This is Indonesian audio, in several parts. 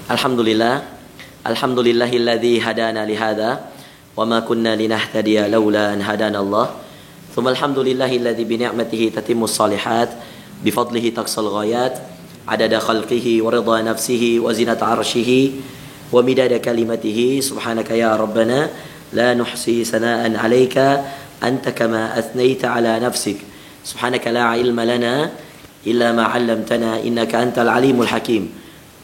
Alhamdulillah, alhamdulillahilladzi hadana lihada wa ma kunna linahtadiya laula an hadana Allah. Tsumma alhamdulillahilladzi bi ni'matihi tatimmus shalihat bi fadlihi taqsal ghayat adada khalqihi wa ridha nafsihi wa zinata arshihi wa midada kalimatihi subhanaka ya rabbana la nuhsi sana'an 'alaika anta kama athnaita 'ala nafsik subhanaka la 'ilma lana illa ma 'allamtana innaka antal alimul hakim.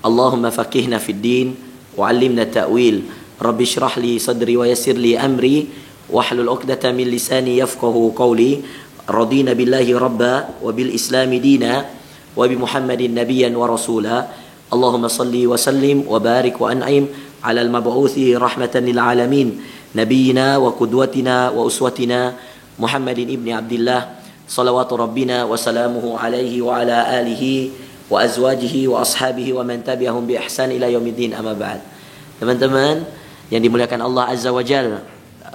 Allahumma faqihna fid din wa 'allimna ta'wil. Rabbi shrah li sadri wa yassir li amri wahlul 'uqdatam min lisani yafqahu qawli. Radina billahi rabba wa bil islami dina wa bi Muhammadin nabiyyan wa rasula. Allahumma salli wa sallim wa barik wa an'im 'ala al-mab'uthi rahmatan lil alamin nabiyyina wa qudwatina wa uswatina Muhammadin ibni Abdillah salawatu rabbina wa salamuhu alaihi wa ala alihi wa azwajihi wa ashabihi wa man tabi'ahum bi ihsan ila yaumiddin, amma ba'd. Teman-teman yang dimuliakan Allah Azza wa Jalla,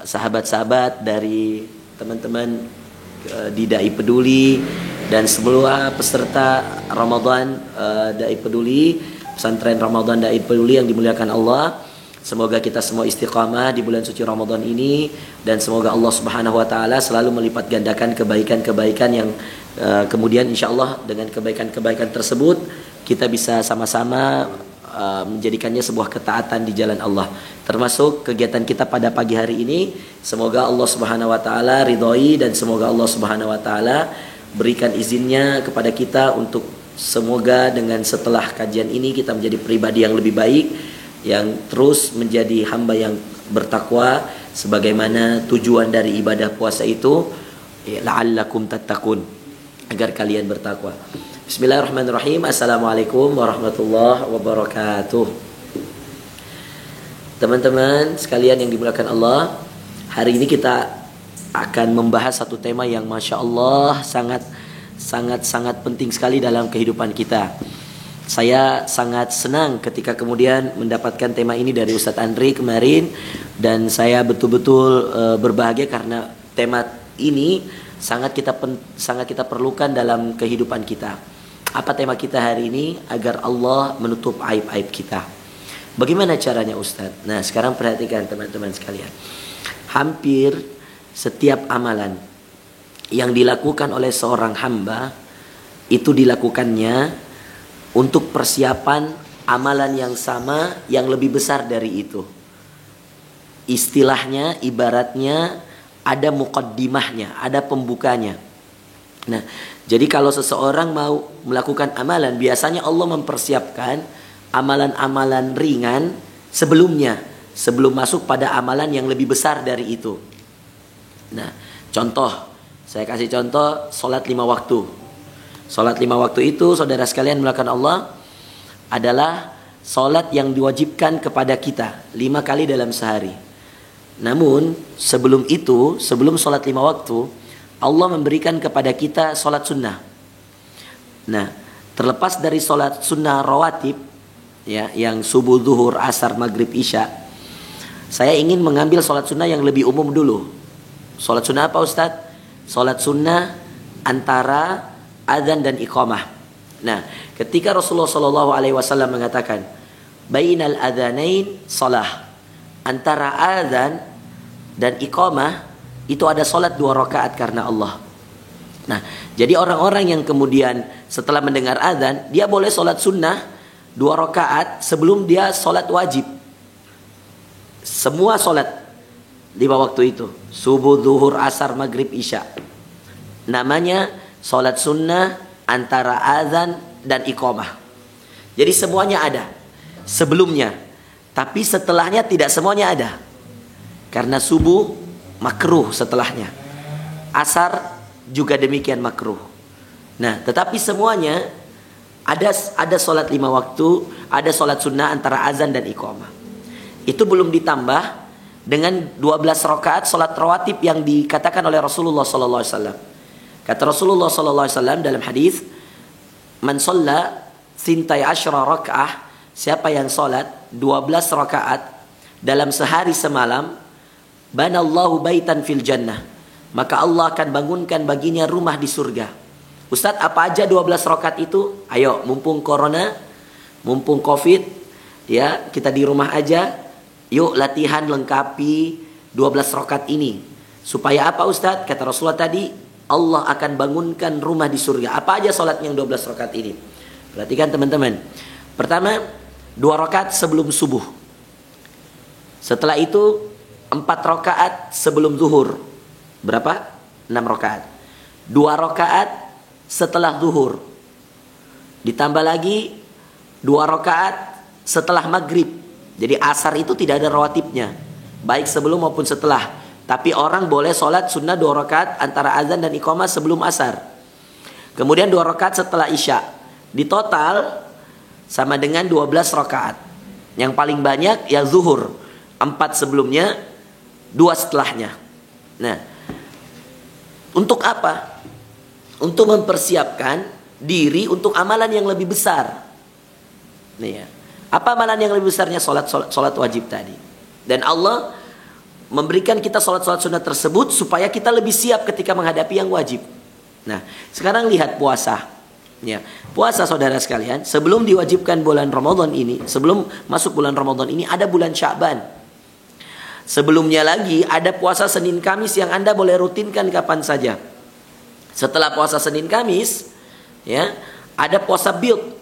sahabat-sahabat dari teman-teman di Dai Peduli dan semua peserta Ramadan Dai Peduli, pesantren Ramadan Dai Peduli yang dimuliakan Allah. Semoga kita semua istiqamah di bulan suci Ramadan ini, dan semoga Allah Subhanahu wa taala selalu melipat gandakan kebaikan-kebaikan yang kemudian insyaallah dengan kebaikan-kebaikan tersebut kita bisa sama-sama menjadikannya sebuah ketaatan di jalan Allah. Termasuk kegiatan kita pada pagi hari ini, semoga Allah Subhanahu wa taala ridhoi dan semoga Allah Subhanahu wa taala berikan izinnya kepada kita untuk semoga dengan setelah kajian ini kita menjadi pribadi yang lebih baik, yang terus menjadi hamba yang bertakwa sebagaimana tujuan dari ibadah puasa itu, la'allakum tattaqun, agar kalian bertakwa. Bismillahirrahmanirrahim. Assalamualaikum warahmatullahi wabarakatuh. Teman-teman sekalian yang dimuliakan Allah, hari ini kita akan membahas satu tema yang Masya Allah sangat penting sekali dalam kehidupan kita. Saya sangat senang ketika kemudian mendapatkan tema ini dari Ustadz Andri kemarin, dan saya betul-betul berbahagia karena tema ini sangat kita perlukan dalam kehidupan kita. Apa tema kita hari ini? Agar Allah menutup aib-aib kita. Bagaimana caranya Ustadz? Nah, sekarang perhatikan teman-teman sekalian. Hampir setiap amalan yang dilakukan oleh seorang hamba itu dilakukannya untuk persiapan amalan yang sama yang lebih besar dari itu. Istilahnya, ibaratnya ada muqaddimahnya, ada pembukanya. Nah, jadi kalau seseorang mau melakukan amalan, biasanya Allah mempersiapkan amalan-amalan ringan sebelumnya, sebelum masuk pada amalan yang lebih besar dari itu. Nah, contoh, saya kasih contoh sholat 5 waktu. Sholat 5 waktu itu, saudara sekalian melakukan Allah, adalah sholat yang diwajibkan kepada kita 5 kali dalam sehari. Namun sebelum itu, sebelum sholat 5 waktu, Allah memberikan kepada kita sholat sunnah. Nah, terlepas dari sholat sunnah rawatib, ya, yang subuh, zuhur, asar, maghrib, isya, saya ingin mengambil sholat sunnah yang lebih umum dulu. Sholat sunnah apa Ustadz? Sholat sunnah antara adzan dan iqamah. Nah, ketika Rasulullah SAW mengatakan bainal adzanain shalah, antara adzan dan iqamah itu ada salat 2 rakaat karena Allah. Nah, jadi orang-orang yang kemudian setelah mendengar adzan, dia boleh salat sunnah 2 rakaat sebelum dia salat wajib. Semua salat 5 waktu itu, subuh, zuhur, asar, maghrib, isya, namanya salat sunnah antara azan dan iqamah. Jadi semuanya ada sebelumnya, tapi setelahnya tidak semuanya ada. Karena subuh makruh setelahnya, asar juga demikian makruh. Nah, tetapi semuanya ada salat 5 waktu, ada salat sunnah antara azan dan iqamah. Itu belum ditambah dengan 12 rakaat salat rawatib yang dikatakan oleh Rasulullah SAW. Kata Rasulullah SAW dalam hadis, man shalla thintai asyra raka'ah, siapa yang salat 12 rakaat dalam sehari semalam, banallahu baitan fil jannah, maka Allah akan bangunkan baginya rumah di surga. Ustadz, apa aja 12 rakaat itu? Ayo, mumpung corona, mumpung covid, Ya, kita di rumah aja, yuk latihan lengkapi 12 rakaat ini. Supaya apa Ustadz? Kata Rasulullah tadi, Allah akan bangunkan rumah di surga. Apa aja salat yang 12 rakaat ini? Perhatikan teman-teman. Pertama, 2 rakaat sebelum subuh. Setelah itu 4 rakaat sebelum zuhur. Berapa? 6 rakaat. 2 rakaat setelah zuhur. Ditambah lagi 2 rakaat setelah maghrib. Jadi asar itu tidak ada rawatibnya, baik sebelum maupun setelah. Tapi orang boleh sholat sunnah 2 rakaat antara azan dan iqamah sebelum asar. Kemudian 2 rakaat setelah isya. Di total sama dengan 12 rakaat. Yang paling banyak ya zuhur, 4 sebelumnya, 2 setelahnya. Nah, untuk apa? Untuk mempersiapkan diri untuk amalan yang lebih besar. Nih ya. Apa amalan yang lebih besarnya? Sholat wajib tadi. Dan Allah memberikan kita sholat sunnah tersebut supaya kita lebih siap ketika menghadapi yang wajib. Nah, sekarang lihat puasa. Ya, puasa saudara sekalian, sebelum diwajibkan bulan Ramadan ini, sebelum masuk bulan Ramadan ini ada bulan Sya'ban. Sebelumnya lagi ada puasa Senin Kamis yang Anda boleh rutinkan kapan saja. Setelah puasa Senin Kamis, ya, ada puasa Bid.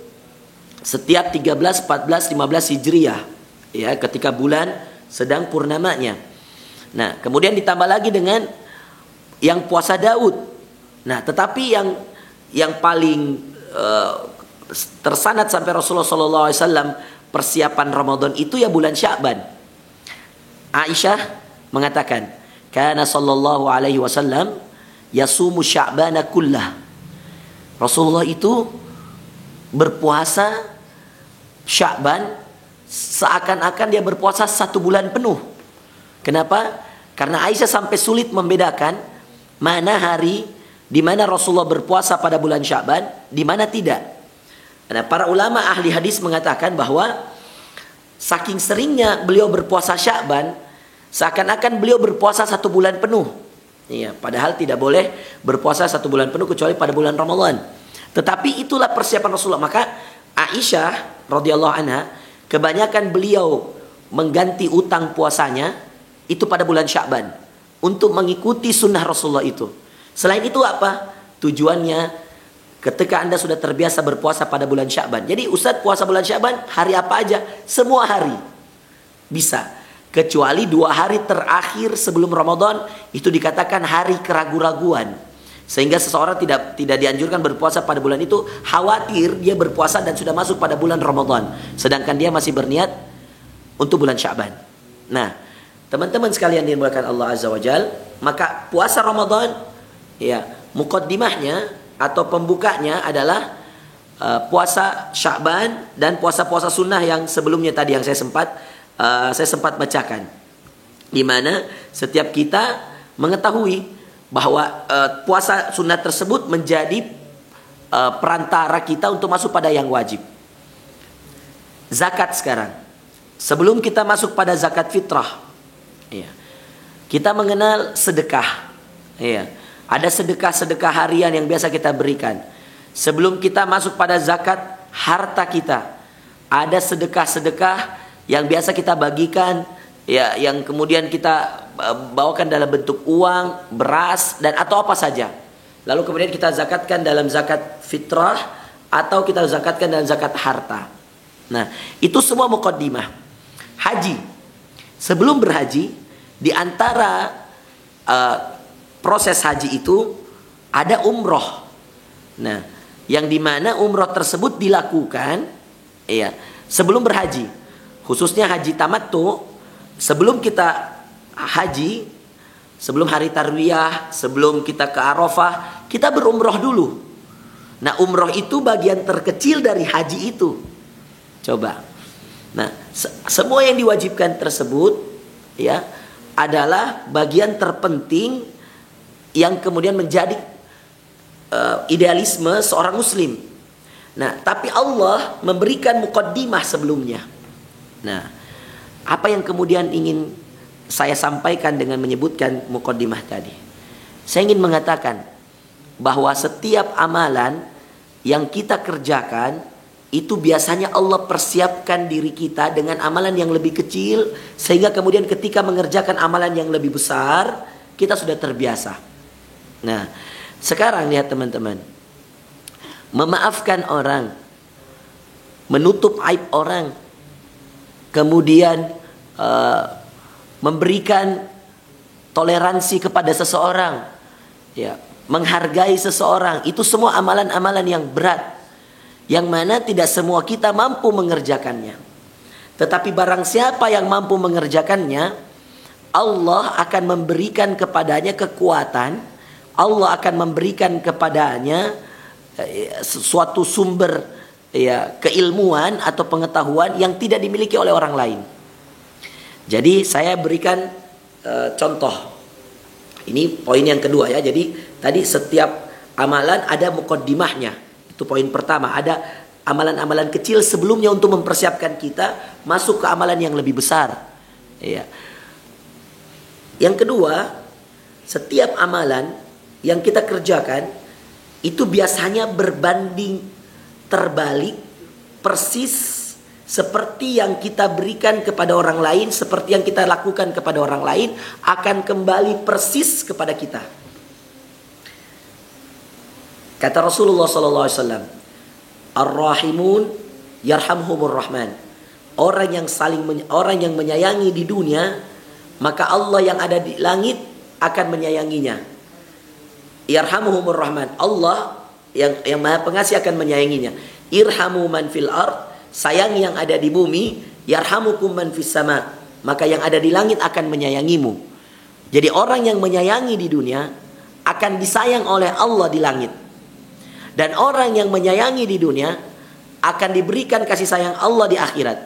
Setiap 13, 14, 15 Hijriah, ya, ketika bulan sedang purnamanya. Nah, kemudian ditambah lagi dengan yang puasa Daud. Nah, tetapi yang paling tersanad sampai Rasulullah SAW persiapan Ramadan itu ya bulan Sya'ban. Aisyah mengatakan, "Kana sallallahu alaihi wasallam yasumu Sya'bana kullah." Rasulullah itu berpuasa Sya'ban seakan-akan dia berpuasa 1 bulan penuh. Kenapa? Karena Aisyah sampai sulit membedakan mana hari di mana Rasulullah berpuasa pada bulan Sya'ban, di mana tidak. Nah, para ulama ahli hadis mengatakan bahwa saking seringnya beliau berpuasa Sya'ban, seakan-akan beliau berpuasa 1 bulan penuh. Iya, padahal tidak boleh berpuasa 1 bulan penuh kecuali pada bulan Ramadan. Tetapi itulah persiapan Rasulullah. Maka Aisyah radhiyallahu anha, kebanyakan beliau mengganti utang puasanya itu pada bulan Sya'ban untuk mengikuti sunnah Rasulullah itu. Selain itu apa? Tujuannya ketika Anda sudah terbiasa berpuasa pada bulan Sya'ban. Jadi Ustadz puasa bulan Sya'ban hari apa aja? Semua hari bisa. Kecuali 2 hari terakhir sebelum Ramadan, itu dikatakan hari keraguan-raguan. Sehingga seseorang tidak dianjurkan berpuasa pada bulan itu, khawatir dia berpuasa dan sudah masuk pada bulan Ramadan, sedangkan dia masih berniat untuk bulan Sya'ban. Nah, teman-teman sekalian dimuliakan Allah Azza wa Jal, maka puasa Ramadan, ya, muqaddimahnya atau pembukanya adalah puasa Sya'ban dan puasa-puasa sunnah yang sebelumnya tadi yang saya sempat bacakan, di mana setiap kita mengetahui bahwa puasa sunnah tersebut menjadi perantara kita untuk masuk pada yang wajib. Zakat sekarang, sebelum kita masuk pada zakat fitrah, ya, kita mengenal sedekah. Ya, ada sedekah harian yang biasa kita berikan. Sebelum kita masuk pada zakat harta kita, ada sedekah yang biasa kita bagikan, ya, yang kemudian kita bawakan dalam bentuk uang, beras, dan atau apa saja. Lalu kemudian kita zakatkan dalam zakat fitrah atau kita zakatkan dalam zakat harta. Nah, itu semua muqaddimah. Haji, sebelum berhaji, di antara proses haji itu ada umroh. Nah, yang dimana umroh tersebut dilakukan, ya, sebelum berhaji. Khususnya haji tamattu, sebelum kita haji, sebelum hari tarwiyah, sebelum kita ke Arafah, kita berumroh dulu. Nah, umroh itu bagian terkecil dari haji itu. Coba. Nah, semua yang diwajibkan tersebut, ya, adalah bagian terpenting yang kemudian menjadi idealisme seorang muslim. Nah, tapi Allah memberikan muqaddimah sebelumnya. Nah, apa yang kemudian ingin saya sampaikan dengan menyebutkan muqaddimah tadi? Saya ingin mengatakan bahwa setiap amalan yang kita kerjakan itu biasanya Allah persiapkan diri kita dengan amalan yang lebih kecil, sehingga kemudian ketika mengerjakan amalan yang lebih besar, kita sudah terbiasa. Nah, sekarang lihat teman-teman, memaafkan orang, menutup aib orang, kemudian memberikan toleransi kepada seseorang, ya, menghargai seseorang, itu semua amalan-amalan yang berat, yang mana tidak semua kita mampu mengerjakannya. Tetapi barang siapa yang mampu mengerjakannya, Allah akan memberikan kepadanya kekuatan, Allah akan memberikan kepadanya suatu sumber, ya, keilmuan atau pengetahuan yang tidak dimiliki oleh orang lain. Jadi saya berikan contoh. Ini poin yang kedua ya. Jadi tadi setiap amalan ada muqaddimahnya. Itu poin pertama, ada amalan-amalan kecil sebelumnya untuk mempersiapkan kita masuk ke amalan yang lebih besar. Ya. Yang kedua, setiap amalan yang kita kerjakan itu biasanya berbanding terbalik persis seperti yang kita berikan kepada orang lain, seperti yang kita lakukan kepada orang lain akan kembali persis kepada kita. Kata Rasulullah SAW, Ar-Rahimun yarhamhumur Rahman. Orang yang menyayangi di dunia, maka Allah yang ada di langit akan menyayanginya. Yarhamhumur Rahman. Allah yang Maha Pengasih akan menyayanginya. Irhamu man fil ard. Sayang yang ada di bumi, yarhamukum man fis sama. Maka yang ada di langit akan menyayangimu. Jadi orang yang menyayangi di dunia akan disayang oleh Allah di langit. Dan orang yang menyayangi di dunia akan diberikan kasih sayang Allah di akhirat.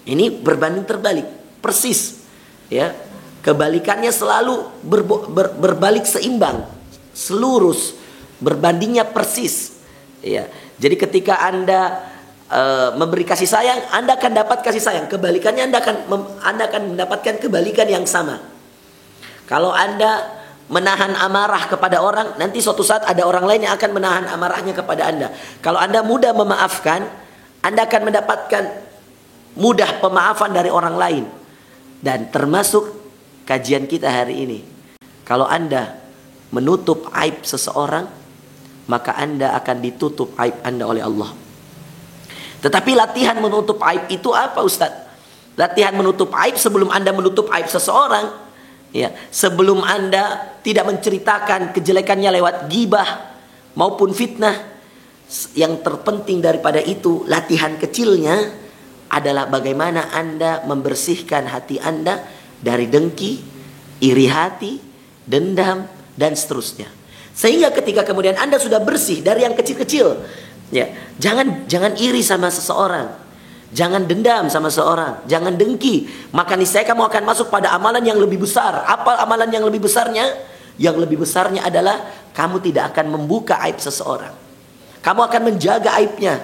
Ini berbanding terbalik, persis. Ya, kebalikannya selalu berbalik seimbang, selurus, berbandingnya persis. Ya, jadi ketika Anda memberi kasih sayang, Anda akan dapat kasih sayang. Kebalikannya Anda akan mendapatkan kebalikan yang sama. Kalau Anda menahan amarah kepada orang, nanti suatu saat ada orang lain yang akan menahan amarahnya kepada Anda. Kalau Anda mudah memaafkan, Anda akan mendapatkan mudah pemaafan dari orang lain. Dan termasuk kajian kita hari ini, kalau Anda menutup aib seseorang, maka Anda akan ditutup aib Anda oleh Allah. Tetapi latihan menutup aib itu apa, Ustaz? Latihan menutup aib sebelum Anda menutup aib seseorang, ya, sebelum Anda tidak menceritakan kejelekannya lewat gibah maupun fitnah, yang terpenting daripada itu, latihan kecilnya adalah bagaimana Anda membersihkan hati Anda dari dengki, iri hati, dendam, dan seterusnya. Sehingga ketika kemudian Anda sudah bersih dari yang kecil-kecil, ya, jangan iri sama seseorang. Jangan dendam sama seorang, jangan dengki. Maka niscaya kamu akan masuk pada amalan yang lebih besar. Apa amalan yang lebih besarnya? Yang lebih besarnya adalah kamu tidak akan membuka aib seseorang. Kamu akan menjaga aibnya.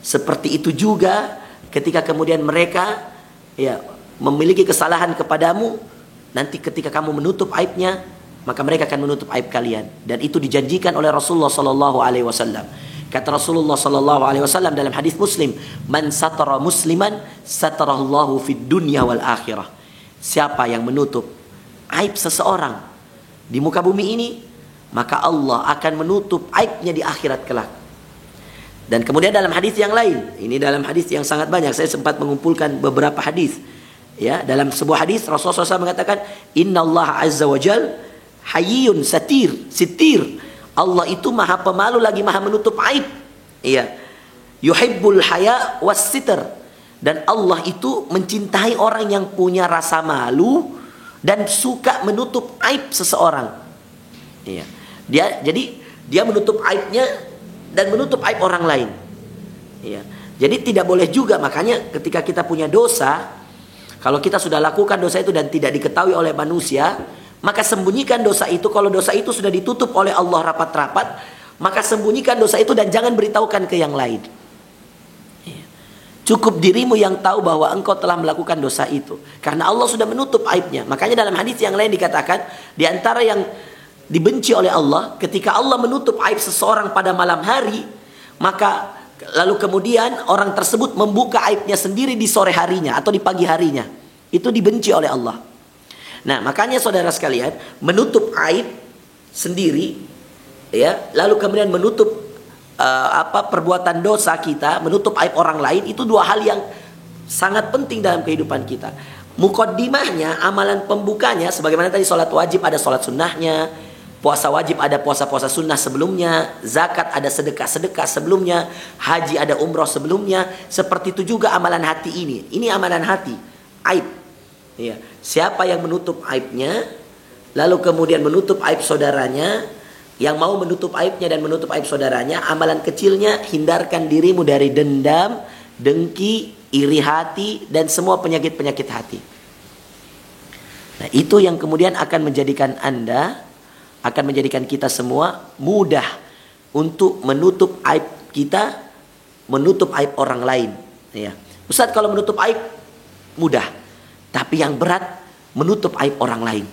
Seperti itu juga ketika kemudian mereka, ya, memiliki kesalahan kepadamu, nanti ketika kamu menutup aibnya, maka mereka akan menutup aib kalian. Dan itu dijanjikan oleh Rasulullah SAW. Kata Rasulullah SAW dalam hadis Muslim, man satara musliman satarallahu fid dunya wal akhirah. Siapa yang menutup aib seseorang di muka bumi ini, maka Allah akan menutup aibnya di akhirat kelak. Dan kemudian dalam hadis yang lain, ini dalam hadis yang sangat banyak, saya sempat mengumpulkan beberapa hadis. Ya, dalam sebuah hadis Rasulullah SAW mengatakan, Innallaha azza wa jal hayyun sitir. Allah itu maha pemalu lagi maha menutup aib. Iya. Yuhibbul haya was sitr. Dan Allah itu mencintai orang yang punya rasa malu dan suka menutup aib seseorang. Iya. Dia menutup aibnya dan menutup aib orang lain. Iya. Jadi tidak boleh juga, makanya ketika kita punya dosa, kalau kita sudah lakukan dosa itu dan tidak diketahui oleh manusia, maka sembunyikan dosa itu. Kalau dosa itu sudah ditutup oleh Allah rapat-rapat, maka sembunyikan dosa itu dan jangan beritahukan ke yang lain. Cukup dirimu yang tahu bahwa engkau telah melakukan dosa itu, karena Allah sudah menutup aibnya. Makanya dalam hadis yang lain dikatakan, di antara yang dibenci oleh Allah, ketika Allah menutup aib seseorang pada malam hari, maka lalu kemudian orang tersebut membuka aibnya sendiri di sore harinya atau di pagi harinya, itu dibenci oleh Allah. Nah, makanya saudara sekalian, menutup aib sendiri, ya, lalu kemudian menutup perbuatan dosa kita, menutup aib orang lain, itu dua hal yang sangat penting dalam kehidupan kita. Mukaddimahnya, amalan pembukanya, sebagaimana tadi sholat wajib ada sholat sunnahnya, puasa wajib ada puasa-puasa sunnah sebelumnya, zakat ada sedekah-sedekah sebelumnya, haji ada umroh sebelumnya. Seperti itu juga amalan hati ini. Ini amalan hati, aib. Ya. Siapa yang menutup aibnya, lalu kemudian menutup aib saudaranya, yang mau menutup aibnya dan menutup aib saudaranya, amalan kecilnya, hindarkan dirimu dari dendam, dengki, iri hati, dan semua penyakit-penyakit hati. Nah, itu yang kemudian akan menjadikan Anda, akan menjadikan kita semua mudah untuk menutup aib kita, menutup aib orang lain. Ya. Ustaz, kalau menutup aib mudah, tapi yang berat menutup aib orang lain.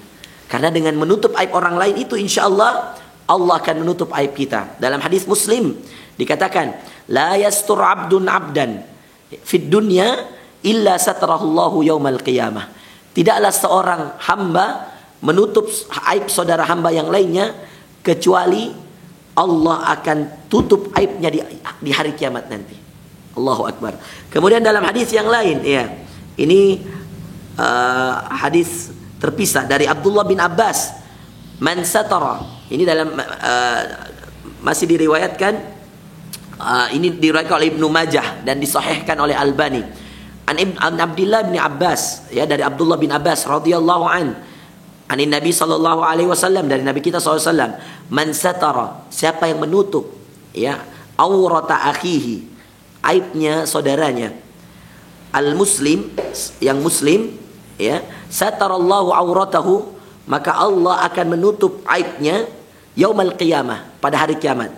Karena dengan menutup aib orang lain itu insya Allah, Allah akan menutup aib kita. Dalam hadis Muslim dikatakan, la yastur abdun abdan fid dunya illa satarahullahu yaumal qiyamah. Tidaklah seorang hamba menutup aib saudara hamba yang lainnya kecuali Allah akan tutup aibnya di hari kiamat nanti. Allahu Akbar. Kemudian dalam hadis yang lain, ya, ini hadis terpisah dari Abdullah bin Abbas, man satara. Ini dalam masih diriwayatkan, ini diriwayatkan oleh Ibnu Majah dan disahihkan oleh Albani. An Abdullah bin Abbas, ya, dari Abdullah bin Abbas radhiyallahu an, anin Nabi sallallahu alaihi wasallam, dari Nabi kita sallallahu alaihi wasallam, man satara, siapa yang menutup, ya, aurata akhihi, aibnya saudaranya, al muslim, yang muslim, ya, satarallahu auratahu, maka Allah akan menutup aibnya yaumal qiyamah, pada hari kiamat.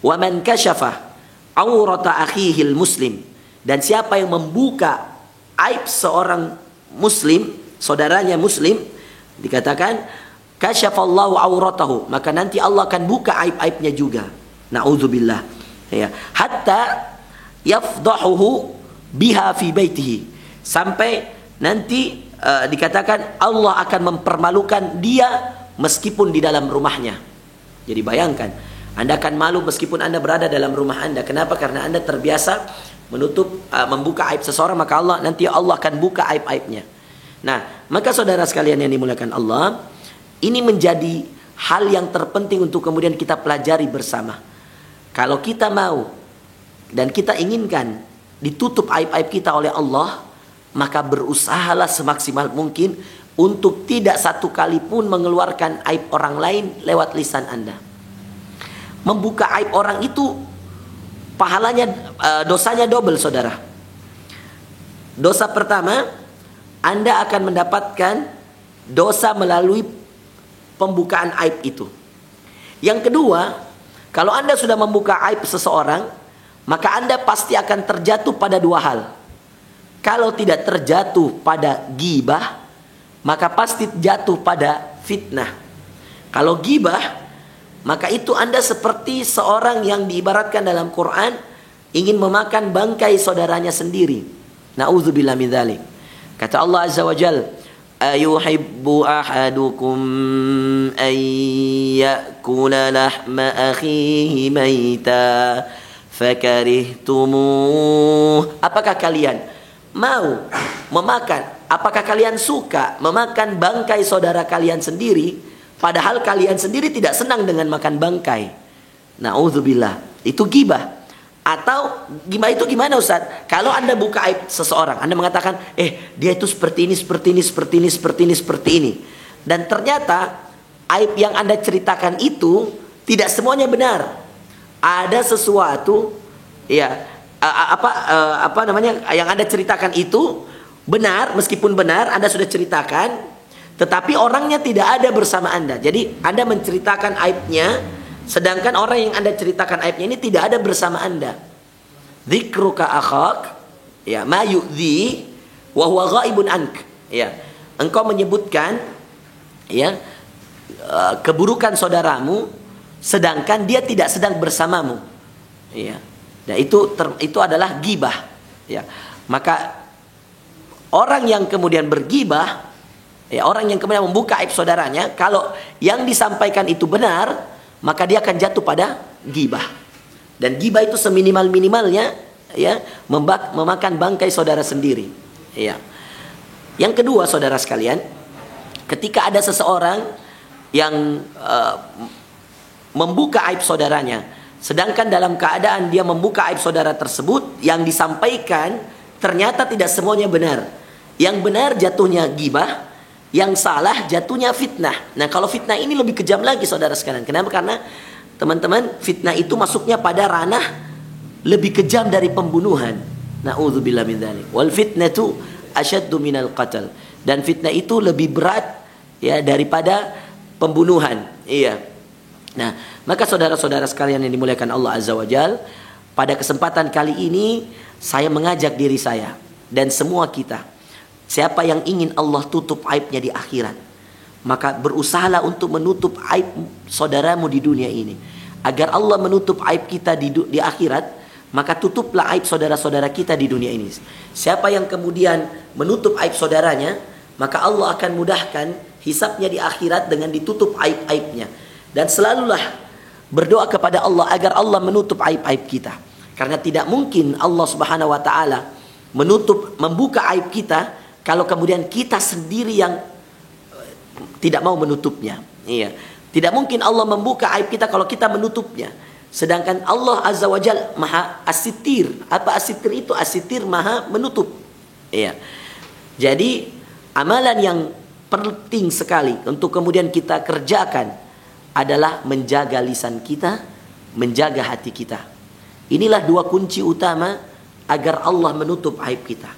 Wa man kasyafa aurata akhihil muslim, dan siapa yang membuka aib seorang muslim, saudaranya muslim, dikatakan kasyafallahu auratahu, maka nanti Allah akan buka aib-aibnya juga. Nauzubillah. Ya, hatta yafdahuhu biha fi baitihi, sampai nanti dikatakan Allah akan mempermalukan dia meskipun di dalam rumahnya. Jadi bayangkan, Anda akan malu meskipun Anda berada dalam rumah Anda. Kenapa? Karena Anda terbiasa menutup, membuka aib seseorang, maka nanti Allah akan buka aib-aibnya. Nah, maka saudara sekalian yang dimuliakan Allah, ini menjadi hal yang terpenting untuk kemudian kita pelajari bersama. Kalau kita mau dan kita inginkan ditutup aib-aib kita oleh Allah, maka berusahalah semaksimal mungkin untuk tidak satu kali pun mengeluarkan aib orang lain lewat lisan Anda. Membuka aib orang itu pahalanya, dosanya double, saudara. Dosa pertama, Anda akan mendapatkan dosa melalui pembukaan aib itu. Yang kedua, kalau Anda sudah membuka aib seseorang, maka Anda pasti akan terjatuh pada dua hal. Kalau tidak terjatuh pada ghibah, maka pasti jatuh pada fitnah. Kalau ghibah, maka itu Anda seperti seorang yang diibaratkan dalam Quran ingin memakan bangkai saudaranya sendiri. Na'udzubillah min dzalik. Kata Allah Azza wa Jalla, ayuhibbu ahadukum an ya'kula lahma akhihi maita fakarihtumuh. Apakah kalian mau memakan, apakah kalian suka memakan bangkai saudara kalian sendiri, padahal kalian sendiri tidak senang dengan makan bangkai? Na'udzubillah. Itu ghibah. Atau ghibah itu gimana, Ustaz? Kalau Anda buka aib seseorang, Anda mengatakan, dia itu seperti ini, seperti ini, seperti ini, seperti ini, seperti ini. Dan ternyata aib yang Anda ceritakan itu tidak semuanya benar. Ada sesuatu, ya, yang Anda ceritakan itu benar, meskipun benar Anda sudah ceritakan, tetapi orangnya tidak ada bersama Anda. Jadi Anda menceritakan aibnya, sedangkan orang yang Anda ceritakan aibnya ini tidak ada bersama Anda. Dzikruka akhak, ya, ma yu'dhi wa huwa ghaibun ank. Ya, engkau menyebutkan, ya, keburukan saudaramu sedangkan dia tidak sedang bersamamu. Ya. Dan itu adalah ghibah. Ya. Maka orang yang kemudian berghibah, ya, orang yang kemudian membuka aib saudaranya, kalau yang disampaikan itu benar, maka dia akan jatuh pada ghibah. Dan ghibah itu seminimal-minimalnya, ya, memakan bangkai saudara sendiri. Ya. Yang kedua, saudara sekalian, ketika ada seseorang yang membuka aib saudaranya, sedangkan dalam keadaan dia membuka aib saudara tersebut, yang disampaikan ternyata tidak semuanya benar. Yang benar jatuhnya ghibah, yang salah jatuhnya fitnah. Nah, kalau fitnah ini lebih kejam lagi, saudara sekalian. Kenapa? Karena teman-teman, fitnah itu masuknya pada ranah lebih kejam dari pembunuhan. Na'udzubillah min dzalik. Wal fitnatu asyaddu minal qatl. Dan fitnah itu lebih berat, ya, daripada pembunuhan. Iya. Nah, maka saudara-saudara sekalian yang dimuliakan Allah Azza wa Jal, pada kesempatan kali ini saya mengajak diri saya dan semua kita, siapa yang ingin Allah tutup aibnya di akhirat, maka berusahalah untuk menutup aib saudaramu di dunia ini. Agar Allah menutup aib kita di akhirat, maka tutuplah aib saudara-saudara kita di dunia ini. Siapa yang kemudian menutup aib saudaranya, maka Allah akan mudahkan hisabnya di akhirat dengan ditutup aib-aibnya. Dan selalulah berdoa kepada Allah agar Allah menutup aib-aib kita. Karena tidak mungkin Allah Subhanahu wa taala membuka aib kita kalau kemudian kita sendiri yang tidak mau menutupnya. Iya. Tidak mungkin Allah membuka aib kita kalau kita menutupnya. Sedangkan Allah Azza wa Jalla Maha As-Sittir. Apa As-Sittir itu? As-Sittir Maha menutup. Iya. Jadi amalan yang penting sekali untuk kemudian kita kerjakan adalah menjaga lisan kita, menjaga hati kita. Inilah dua kunci utama agar Allah menutup aib kita.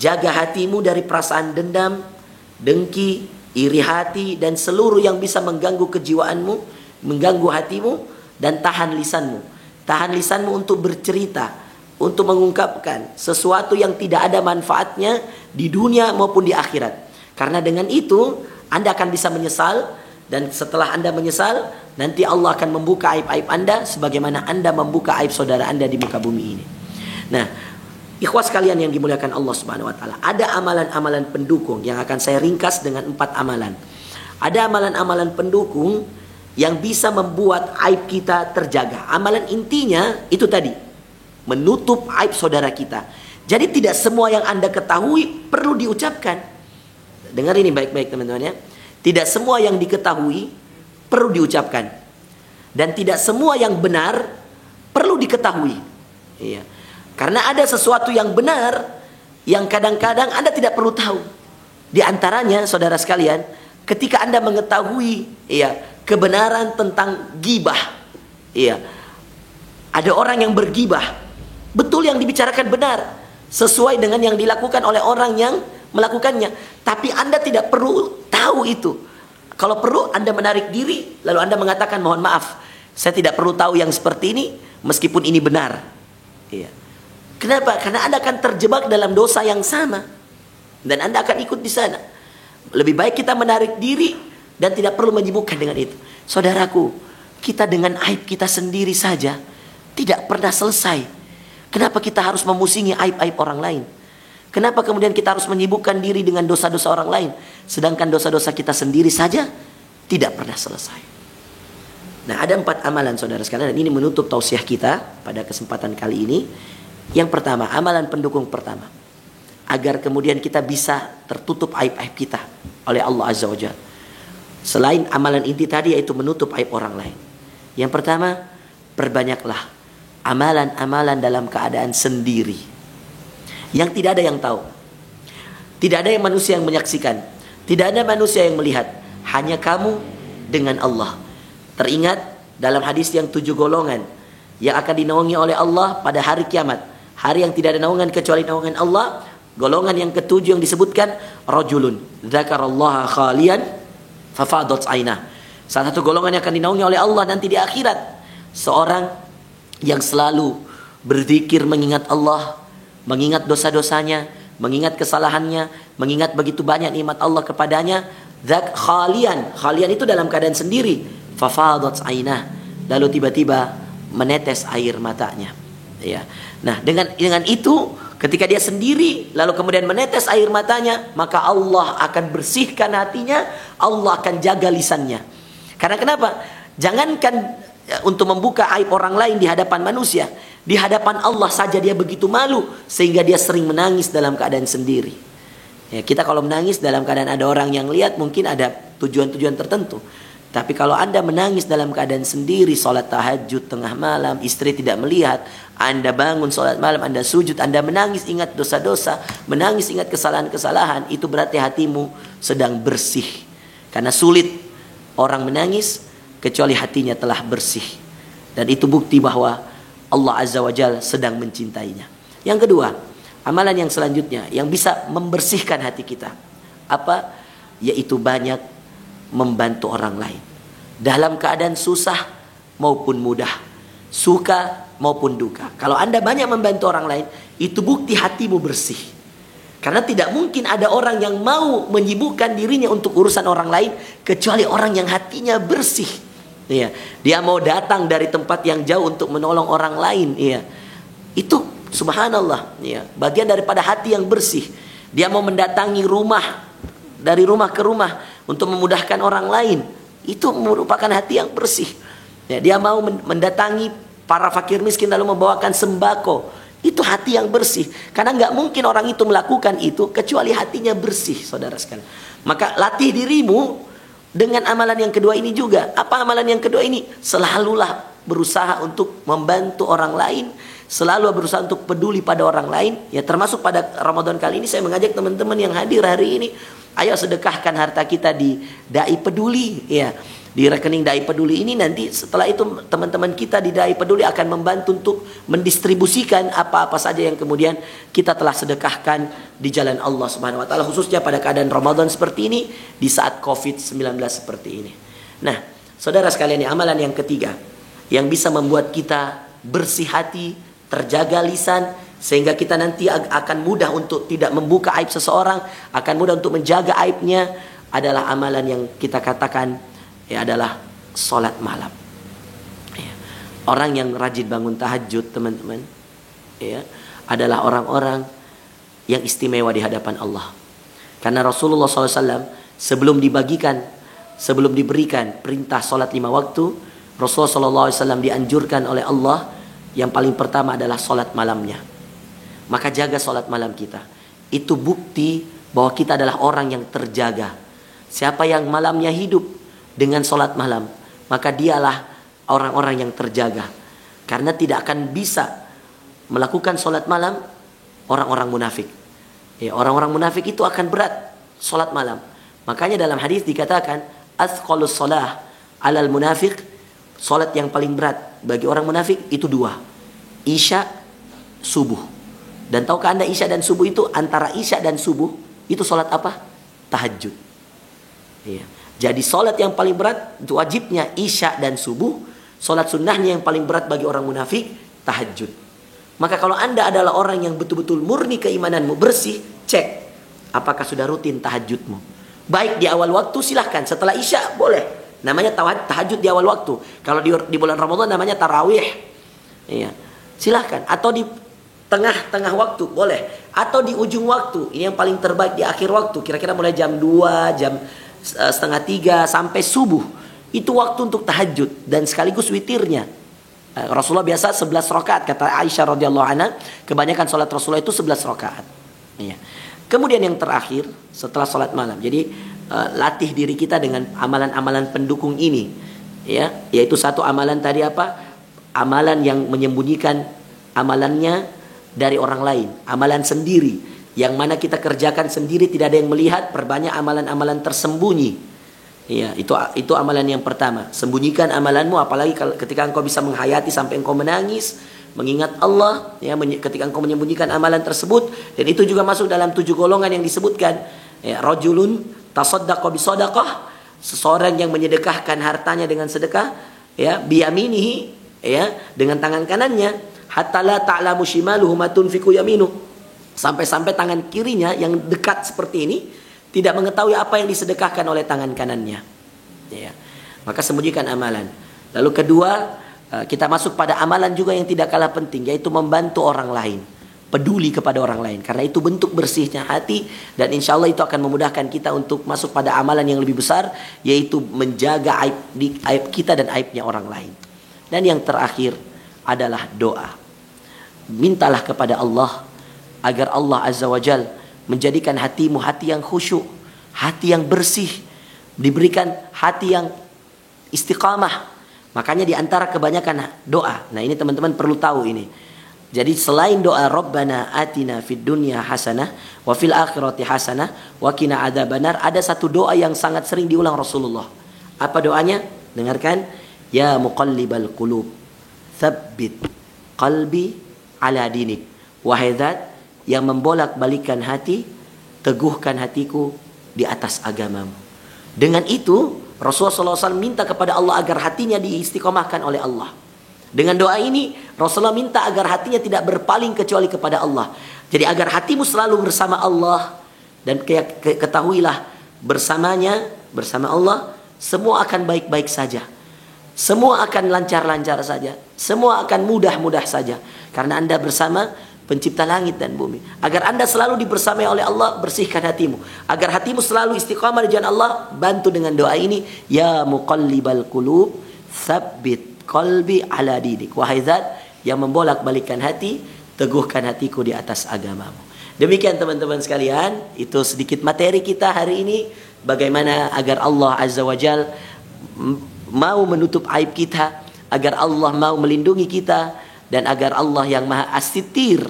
Jaga hatimu dari perasaan dendam, dengki, iri hati, dan seluruh yang bisa mengganggu kejiwaanmu, mengganggu hatimu, dan tahan lisanmu. Tahan lisanmu untuk bercerita, untuk mengungkapkan sesuatu yang tidak ada manfaatnya di dunia maupun di akhirat. Karena dengan itu Anda akan bisa menyesal. Dan setelah Anda menyesal, nanti Allah akan membuka aib-aib Anda sebagaimana Anda membuka aib saudara Anda di muka bumi ini. Nah, ikhwas kalian yang dimuliakan Allah Subhanahu wa taala, ada amalan-amalan pendukung yang akan saya ringkas dengan 4 amalan. Ada amalan-amalan pendukung yang bisa membuat aib kita terjaga. Amalan intinya itu tadi, menutup aib saudara kita. Jadi tidak semua yang Anda ketahui perlu diucapkan. Dengar ini baik-baik teman-teman ya. Tidak semua yang diketahui perlu diucapkan. Dan tidak semua yang benar perlu diketahui. Iya. Karena ada sesuatu yang benar yang kadang-kadang Anda tidak perlu tahu. Di antaranya, saudara sekalian, ketika Anda mengetahui, iya, kebenaran tentang ghibah. Iya. Ada orang yang berghibah. Betul yang dibicarakan benar. Sesuai dengan yang dilakukan oleh orang yang melakukannya. Tapi Anda tidak perlu tahu itu. Kalau perlu Anda menarik diri, lalu Anda mengatakan, mohon maaf, saya tidak perlu tahu yang seperti ini, meskipun ini benar. Iya. Kenapa? Karena Anda akan terjebak dalam dosa yang sama. Dan Anda akan ikut di sana. Lebih baik kita menarik diri dan tidak perlu menyibukkan dengan itu. Saudaraku, kita dengan aib kita sendiri saja tidak pernah selesai. Kenapa kita harus memusingi aib-aib orang lain? Kenapa kemudian kita harus menyibukkan diri dengan dosa-dosa orang lain, sedangkan dosa-dosa kita sendiri saja tidak pernah selesai. Nah, ada 4 amalan saudara sekalian, dan ini menutup tausiah kita pada kesempatan kali ini. Yang pertama, amalan pendukung pertama, agar kemudian kita bisa tertutup aib-aib kita oleh Allah Azza wa Jalla. Selain amalan inti tadi, yaitu menutup aib orang lain. Yang pertama, perbanyaklah amalan-amalan dalam keadaan sendiri, yang tidak ada yang tahu. Tidak ada yang manusia yang menyaksikan. Tidak ada manusia yang melihat. Hanya kamu dengan Allah. Teringat dalam hadis yang 7 golongan yang akan dinaungi oleh Allah pada hari kiamat. Hari yang tidak ada naungan kecuali naungan Allah. Golongan yang ke-7 yang disebutkan, rajulun dzakarallaha khalian fafadat ainah. Salah satu golongan yang akan dinaungi oleh Allah nanti di akhirat, seorang yang selalu berzikir mengingat Allah, mengingat dosa-dosanya, mengingat kesalahannya, mengingat begitu banyak nikmat Allah kepadanya. Dzak khalian, khalian itu dalam keadaan sendiri. Fafadat ainah, lalu tiba-tiba menetes air matanya. Ya. Nah, dengan itu ketika dia sendiri lalu kemudian menetes air matanya, maka Allah akan bersihkan hatinya, Allah akan jaga lisannya. Karena kenapa? Jangankan untuk membuka aib orang lain di hadapan manusia, di hadapan Allah saja dia begitu malu sehingga dia sering menangis dalam keadaan sendiri. Ya, kita kalau menangis dalam keadaan ada orang yang lihat mungkin ada tujuan-tujuan tertentu. Tapi kalau Anda menangis dalam keadaan sendiri, sholat tahajud tengah malam, istri tidak melihat, Anda bangun sholat malam, Anda sujud, Anda menangis ingat dosa-dosa, menangis ingat kesalahan-kesalahan, itu berarti hatimu sedang bersih. Karena sulit orang menangis kecuali hatinya telah bersih. Dan itu bukti bahwa Allah Azza wa Jalla sedang mencintainya. Yang kedua, amalan yang selanjutnya yang bisa membersihkan hati kita. Apa? Yaitu banyak membantu orang lain dalam keadaan susah maupun mudah, suka maupun duka. Kalau Anda banyak membantu orang lain, itu bukti hatimu bersih. Karena tidak mungkin ada orang yang mau menyibukkan dirinya untuk urusan orang lain kecuali orang yang hatinya bersih. Iya, dia mau datang dari tempat yang jauh untuk menolong orang lain. Iya, itu subhanallah. Iya, bagian daripada hati yang bersih. Dia mau mendatangi rumah, dari rumah ke rumah untuk memudahkan orang lain, itu merupakan hati yang bersih. Ya, dia mau mendatangi para fakir miskin lalu membawakan sembako, itu hati yang bersih. Karena nggak mungkin orang itu melakukan itu kecuali hatinya bersih, saudara sekalian. Maka latih dirimu dengan amalan yang kedua ini juga. Apa amalan yang kedua ini? Selalulah berusaha untuk membantu orang lain, selalu berusaha untuk peduli pada orang lain. Ya, termasuk pada Ramadan kali ini saya mengajak teman-teman yang hadir hari ini, ayo sedekahkan harta kita di Dai Peduli, ya, di rekening Dai Peduli ini. Nanti setelah itu teman-teman kita di Dai Peduli akan membantu untuk mendistribusikan apa-apa saja yang kemudian kita telah sedekahkan di jalan Allah Subhanahu wa taala, khususnya pada keadaan Ramadan seperti ini, di saat Covid-19 seperti ini. Nah, saudara sekalian, amalan yang ketiga yang bisa membuat kita bersih hati, terjaga lisan, sehingga kita nanti akan mudah untuk tidak membuka aib seseorang, akan mudah untuk menjaga aibnya, adalah amalan yang kita katakan ya adalah sholat malam. Ya. Orang yang rajin bangun tahajud, teman-teman, ya, adalah orang-orang yang istimewa di hadapan Allah. Karena Rasulullah SAW sebelum diberikan perintah sholat 5 waktu, Rasulullah SAW dianjurkan oleh Allah yang paling pertama adalah sholat malamnya. Maka jaga sholat malam kita. Itu bukti bahwa kita adalah orang yang terjaga. Siapa yang malamnya hidup dengan sholat malam, maka dialah orang-orang yang terjaga. Karena tidak akan bisa melakukan sholat malam orang-orang munafik. Ya, orang-orang munafik itu akan berat sholat malam. Makanya dalam hadis dikatakan, athqalus sholah alal munafik, sholat yang paling berat bagi orang munafik itu 2, Isya, subuh. Dan tahukah Anda Isya dan subuh itu, antara Isya dan subuh itu sholat apa? Tahajud. Ya. Jadi sholat yang paling berat itu wajibnya Isya dan subuh. Sholat sunnahnya yang paling berat bagi orang munafik, tahajud. Maka kalau Anda adalah orang yang betul-betul murni keimananmu, bersih, cek apakah sudah rutin tahajudmu. Baik di awal waktu silahkan, setelah Isya boleh, namanya tahajud di awal waktu. Kalau di bulan Ramadan namanya tarawih. Iya. Silahkan. Atau di tengah-tengah waktu boleh. Atau di ujung waktu. Ini yang paling terbaik di akhir waktu. Kira-kira mulai jam 2, jam setengah 3 sampai subuh. Itu waktu untuk tahajud dan sekaligus witirnya. Rasulullah biasa 11 rakaat, kata Aisyah radhiyallahu anha, kebanyakan salat Rasulullah itu 11 rakaat. Iya. Kemudian yang terakhir setelah salat malam. Jadi latih diri kita dengan amalan-amalan pendukung ini, ya, yaitu satu amalan tadi apa? Amalan yang menyembunyikan amalannya dari orang lain, amalan sendiri yang mana kita kerjakan sendiri tidak ada yang melihat, perbanyak amalan-amalan tersembunyi. Ya, itu amalan yang pertama. Sembunyikan amalanmu, apalagi ketika engkau bisa menghayati sampai engkau menangis, mengingat Allah, ya, ketika engkau menyembunyikan amalan tersebut. Dan itu juga masuk dalam 7 golongan yang disebutkan. Ya, rajulun tasaddaqa bisadaqah, seseorang yang menyedekahkan hartanya dengan sedekah, ya, biyaminihi, ya, dengan tangan kanannya, hatta la ta'lamu shimaluhu ma tunfiqu yaminu, sampai-sampai tangan kirinya yang dekat seperti ini tidak mengetahui apa yang disedekahkan oleh tangan kanannya. Ya. Maka sembunyikan amalan. Lalu kedua, kita masuk pada amalan juga yang tidak kalah penting, yaitu membantu orang lain, peduli kepada orang lain, karena itu bentuk bersihnya hati, dan insya Allah itu akan memudahkan kita untuk masuk pada amalan yang lebih besar, yaitu menjaga aib kita dan aibnya orang lain. Dan yang terakhir adalah doa. Mintalah kepada Allah agar Allah Azza wa Jal menjadikan hatimu hati yang khusyuk, hati yang bersih, diberikan hati yang istiqamah. Makanya di antara kebanyakan doa, nah ini teman-teman perlu tahu ini. Jadi selain doa Rabbana atina fid dunya hasanah wa fil akhirati hasanah wa qina adzabannar, ada satu doa yang sangat sering diulang Rasulullah. Apa doanya? Dengarkan. Ya muqallibal qulub, tsabbit qalbi ala dinik. Wahai zat yang membolak-balikan hati, teguhkan hatiku di atas agamamu. Dengan itu Rasulullah SAW minta kepada Allah agar hatinya diistiqomahkan oleh Allah. Dengan doa ini Rasulullah minta agar hatinya tidak berpaling kecuali kepada Allah. Jadi agar hatimu selalu bersama Allah, dan ketahuilah bersamanya, bersama Allah, semua akan baik-baik saja. Semua akan lancar-lancar saja. Semua akan mudah-mudah saja. Karena Anda bersama pencipta langit dan bumi. Agar Anda selalu dibersamai oleh Allah, bersihkan hatimu. Agar hatimu selalu istiqamah di jalan Allah, bantu dengan doa ini. Ya muqallibal qulub, tsabbit qalbi ala dinik. Wahai zat yang membolak-balikan hati, teguhkan hatiku di atas agamamu. Demikian teman-teman sekalian, itu sedikit materi kita hari ini. Bagaimana agar Allah Azza wa Jal mau menutup aib kita, agar Allah mau melindungi kita, dan agar Allah yang maha as-sitir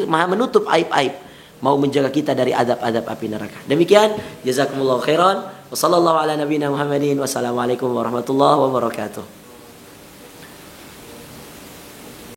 maha menutup aib-aib, mau menjaga kita dari azab-azab api neraka. Demikian, jazakumullahu khairan. Wassallallahu ala nabiyina Muhammadin. Wassalamualaikum warahmatullahi wabarakatuh.